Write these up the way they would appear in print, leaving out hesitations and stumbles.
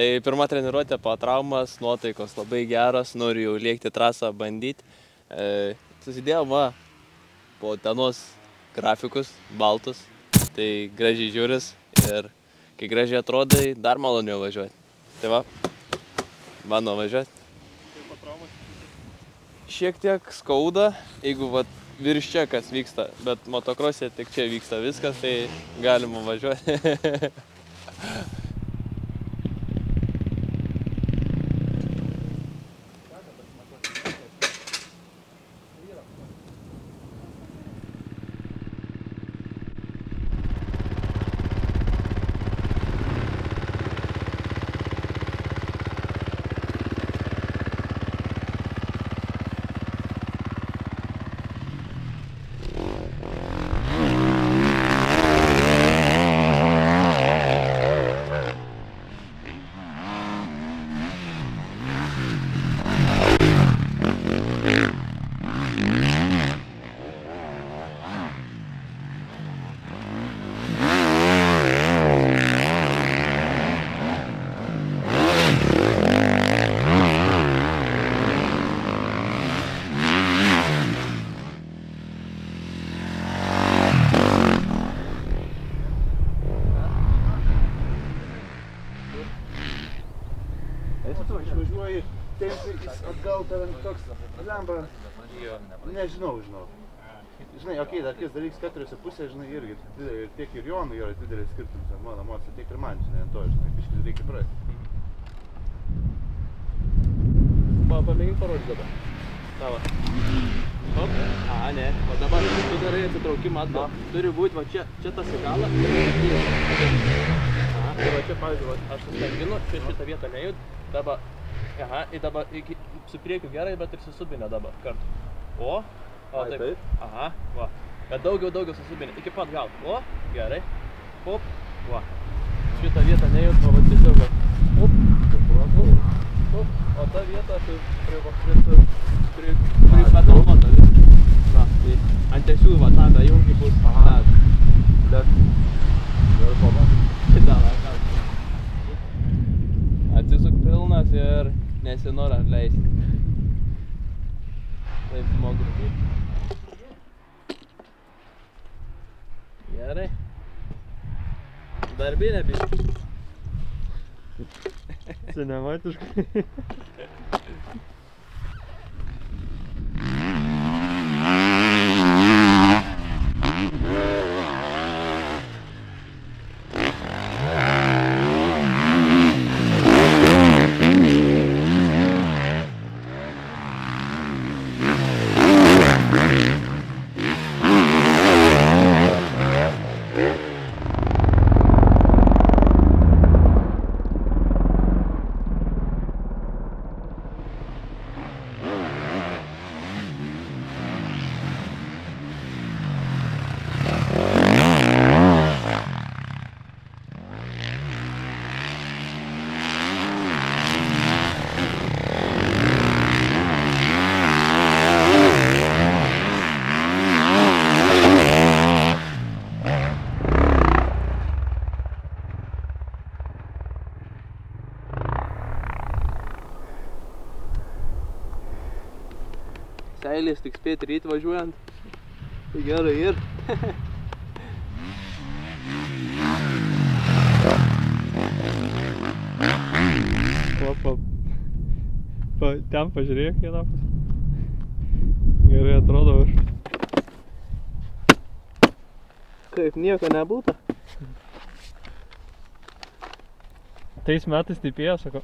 Tai pirma treniruotė po traumas, nuotaikos labai geros, noriu jau lėkti trasą bandyti. Susidėjau po tenos grafikus, baltus, tai gražiai žiūris ir kai gražiai atrodai, dar maloniau važiuoti. Tai va, mano važiuoti. Šiek tiek skauda, jeigu virš čia kas vyksta, bet motokrose tik čia vyksta viskas, tai galima važiuoti. Išvažiuoji, atgal tavim toks lemba, nežinau. Žinai, okei, dar kis dalyks 4,5, žinai, irgi tiek ir Jonui yra didelis skirtumas ant mano emocijų, tiek ir man, žinai, ant to, žinai, biškis reikia prasti. Pamėgink parodyti dabar. Tava. Hop. Ne. O dabar tu darai atsitraukimą atgal. Turi būti va čia tas į galą. Tai va čia, pavyzdžiui, aš suskambinu, šitą vietą nejud. Dabar, dabar su priekiu gerai, bet ir susubinė dabar kartu. O taip. Va. Bet daugiau susubinė. Iki pat gal. O, gerai. Hop. Va. Šitą vietą nejud, va tiesiog. Hop. O ta vieta, tai prie pedalmotą viską. Na, tai ant tiesių va tą dajungi bus bet ir pabandyti. Atsisuk pilnas ir nesinori atleisti. Taip smagu. Gerai. Darbinė biškį. Cinematiškai. Seilės tik spėti ryt važiuojant. Tai gerai ir. Ten pažiūrėk vieną pusę. Gerai atrodo už. Kaip nieko nebūtų. Tais metais taip ėjo, sako.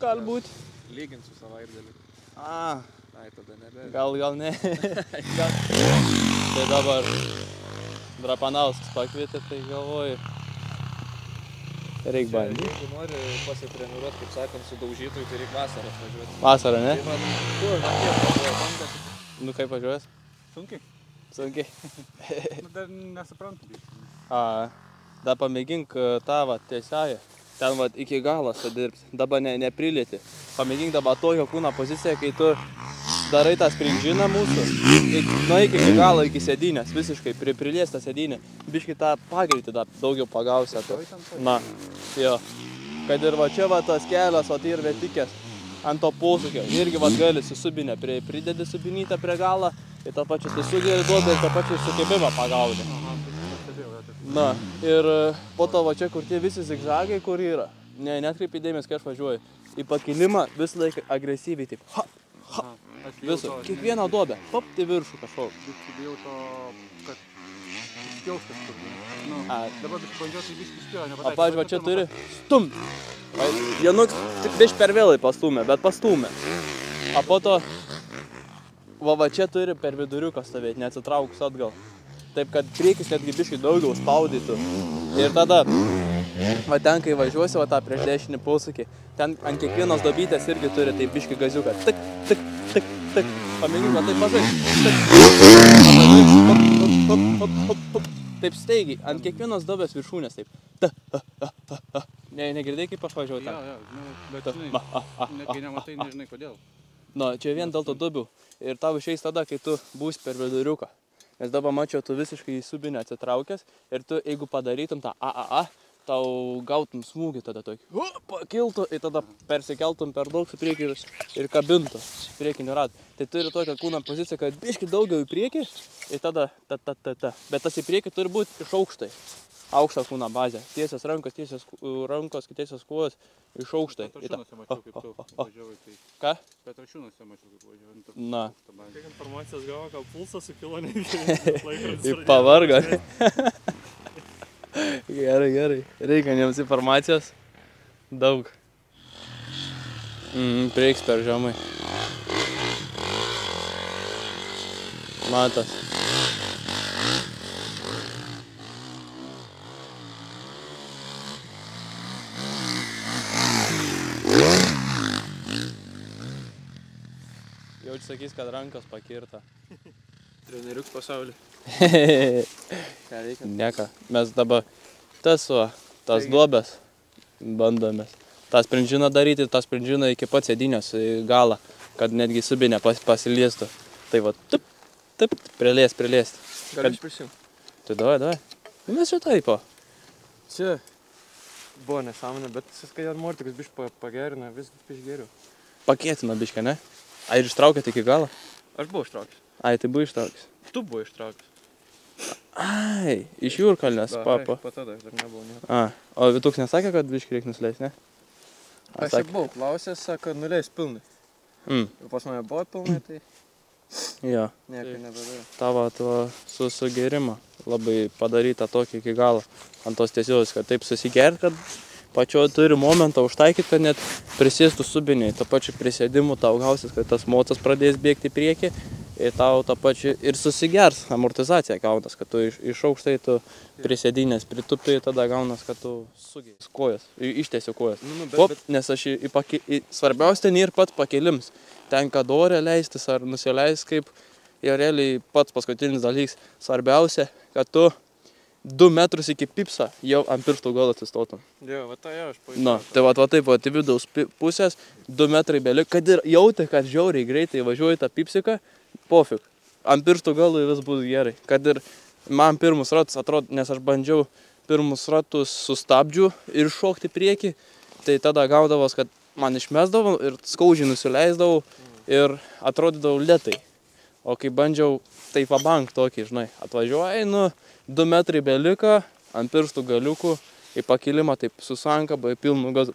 Galbūt. Lygint su savaitgaliu. Ai, tada nebe. Gal ne. Tai dabar Drapanauskas pakvietė, tai galvoju. Reik bandyti. Jeigu nori pasitreniruoti, kaip sakant, su daužytojui, tai reik vasarą atvažiuoti. Vasarą, ne? Tai va, kur, nakties važiuoja bankas. Nu kaip važiuojas? Sunkiai. Sunkiai. Nu, dar nesuprantu. Da pamėgink tą va tiesiąją. Ten va iki galo sadirbti. Dabar neprilėti. Pamėgink dabar tokią kūno poziciją, kai tu darai tą springžiną mūsų. Nueik iki galo, iki sėdynės. Visiškai prilies tą sėdynę. Biškai tą pagreitį daugiau pagausi. Na, jo. Kad ir va čia va tas kelias, va tai ir vetikės ant to posūkio. Irgi va gali susubinę, pridedi subinytę prie galą. Ir tą pačią tai sugeri duobę ir tą pačią sugebimą pagauti. Na, ir po to va čia, kur tie visi zigzagai, kur yra. Netkreipi dėmesį, kai aš važiuoju. Į pakilimą visą laiką agresyviai taip. Ha, ha. Visų. Kiekvieną duobę. Pop, tai viršų kažkok. Bijau to, kad skjaus kažkur. Nu, dabar biškai bandžiau, tai biškai skėjo, nepataikė. Pavyzdžiui, va čia turi stumt. Januks tik biškai per vėlai pastumė, bet pastumė. A po to, va čia turi per viduriuką stovėti, neatsitraukus atgal. Taip, kad priekis netgi biškai daugiau spaudytų. Ir tada, va ten, kai važiuosi, va tą prieš dešinį posūkį, ten ant kiekvienos dobytės irgi turi taip biškai gaziuką. Tik, tik, tik, tik. Pamėgink, va taip mažai. Tik. Taip staigiai, ant kiekvienos dobės viršūnės taip. Negirdėjai, kaip aš važiuoju ten? Jo, bet žinai, netgi nematai, nežinai kodėl. Nu, čia vien dėl to dubių. Ir tau išeis tada, kai tu būsi per viduriuką. Nes dabar mačiau, tu visiškai į subinę atsitraukęs ir tu, jeigu padarytum tą AAA, tau gautum smūgį tada tokį. Pakiltų ir tada persikeltum per daug su priekį ir kabintų priekinį ratą. Tai turi tokią kūno poziciją, kad biški daugiau į priekį ir tada ta. Bet tas į priekį turi būti iš aukštai. Aukštą kūno bazę. Tiesios rankos, tiesios kojos iš aukštai. Petrašiūnuose mačiau, kaip tu važiavai. Tai... Ką? Petrašiūnuose mačiau, kaip važiavai. Na. Tiek informacijos gavo, kad pulsas sukilo netgi. Ir pavargo. Gerai. Reikia jiems informacijos. Daug. Prieiks per žemai. Matas. Jaučiu sakys, kad rankos pakirta. Treneriuks pasaulį. Neka. Mes dabar tas duobės bandomės. tą sprendžiną daryti, tą sprendžiną iki pat sėdynės į galą, kad netgi subinė pasiliestų. Tai va, taip, priliesti. Gali išprisimti. Tai davai. Mes čia taip, o. Čia buvo nesąmonė, bet kai ant mortikas biškai pagerina, vis biškai geriau. Pakėtina biškai, ne? Ai, ir ištraukėt iki galo? Aš buvau ištraukęs. Ai, tai buvo ištraukęs. Tu buvai ištraukęs. Ai, iš Jūrkalnės, papa. Po tada aš dar nebuvau nieko. O Vituks nesakė, kad biškai reik nusileist, ne? Aš jau buvau klausęs, sako, nuleis pilnai. Pas mane buvo pilnai, tai Jo. nieko nebedarė. Tavo to sugerimo labai padaryta tokį iki galo ant tos tiesios, kad taip susigert, kad pačio turi momentą užtaikyti, kad net prisėstų subiniai. Ta pačiu prisėdimu tau gausis, kad tas motas pradės bėgti į priekį ir tau ta pačiu ir susigers, amortizacija gaunas, kad tu iš aukštai tu prisėdinės pritupi, tada gaunas, kad tu sugės kojas, ištiesiu kojas. Nes aš svarbiausia ten ir pat pakelims. Tenka dorę leistis ar nusileis, kaip jau realiai pats paskutinis dalykas. Svarbiausia, kad tu 2 metrus iki pipsa jau ant pirštų gal atsistotum. Jo, va tai jau aš paaiškiau. Na, tai va taip, va, tai vidaus pusės, 2 metrai belik, kad ir jauti, kad žiauriai greitai važiuoji tą pipsiką, pofik. Ant pirštų galų vis bus gerai. Kad ir man pirmus ratus atrodo, nes aš bandžiau pirmus ratus sustabdžiu ir šokti priekį, tai tada gaudavos, kad man išmesdavo ir skaudžiai nusileisdavau ir atrodydavau lėtai. O kai bandžiau taip pabank tokį, žinai, atvažiuoji, 2 metrai belika, ant pirštų galiukų, į pakilimą taip susanka, pilnu gazu.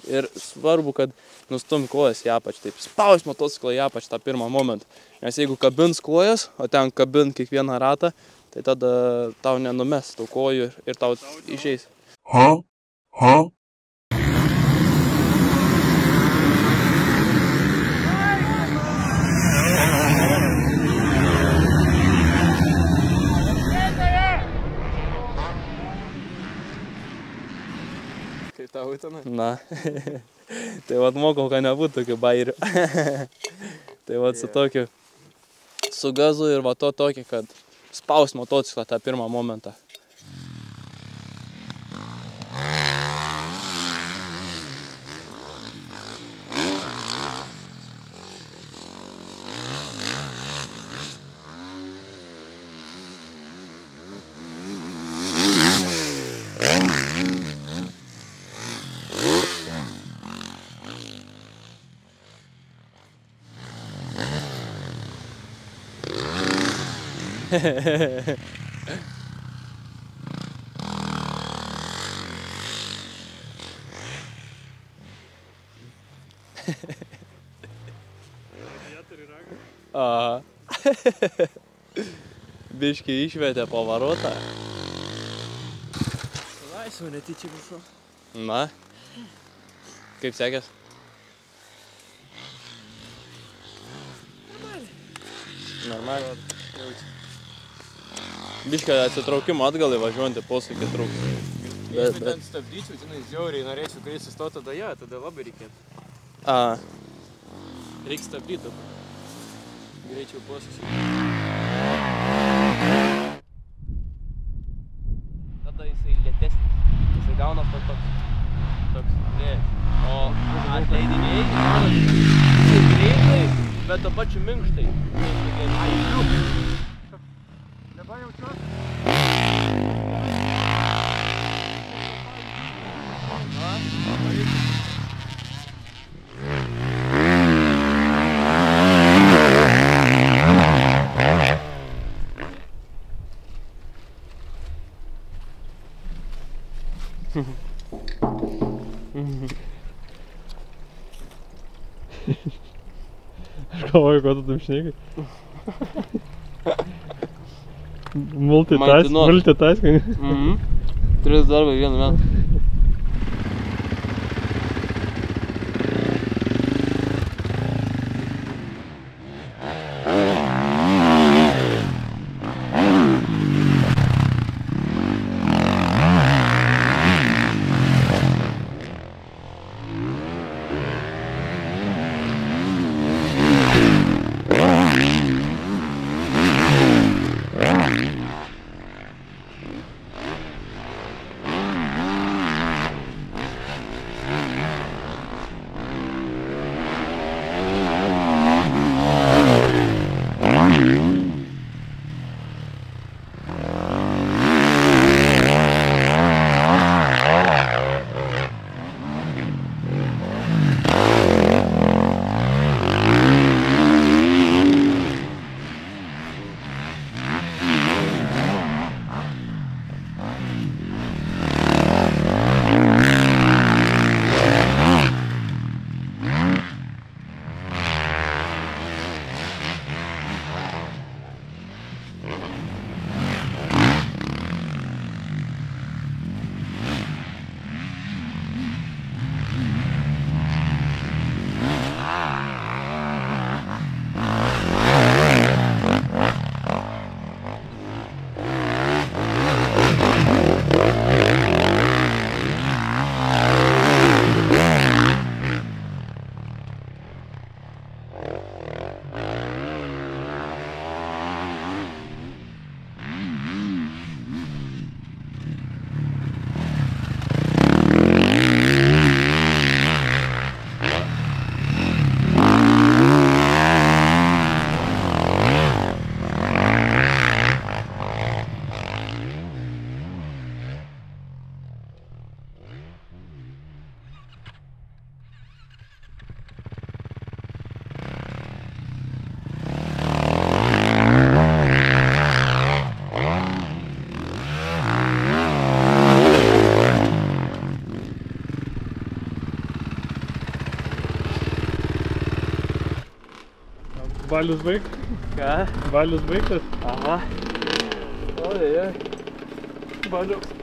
Ir svarbu, kad nustum kojas į apačią, taip spaus motociklą į apačią tą pirmą momentą. Nes jeigu kabins kojas, o ten kabin kiekvieną ratą, tai tada tau nenumes tų kojų ir tau išeis. tenai. Na. Tai vat mokau, kad nebūtų tokių bairių. Tai vat su tokiu, su gazu ir va to tokį, kad spaus motociklą tą pirmą momentą. Aha. Biškį išvietė pavarotą. Laisvą netyčia viršau. Na. Kaip sekės? Normaliai. Biškį atsitraukimo atgal įvažiuojantį posūkį trūks. Jeigu ten stabdyčiau, žinai, žiauriai norėčiau, kai jis sustot, tada labai reikėtų. A. Reikia stabdyti dabar. Greičiau posūkį. Tada jisai lėtesnis. Jisai gauna toks lėtas. O atleidiniai, jisai greitai, bet to pačiu minkštai. Dabar jaučiuos. Aš galvoju, ko tu tam šnekai. Multitasking. Tris darbai vienu metu. Balius baigtas? Ką? Balius baigtas? Aha. Oi. Balius.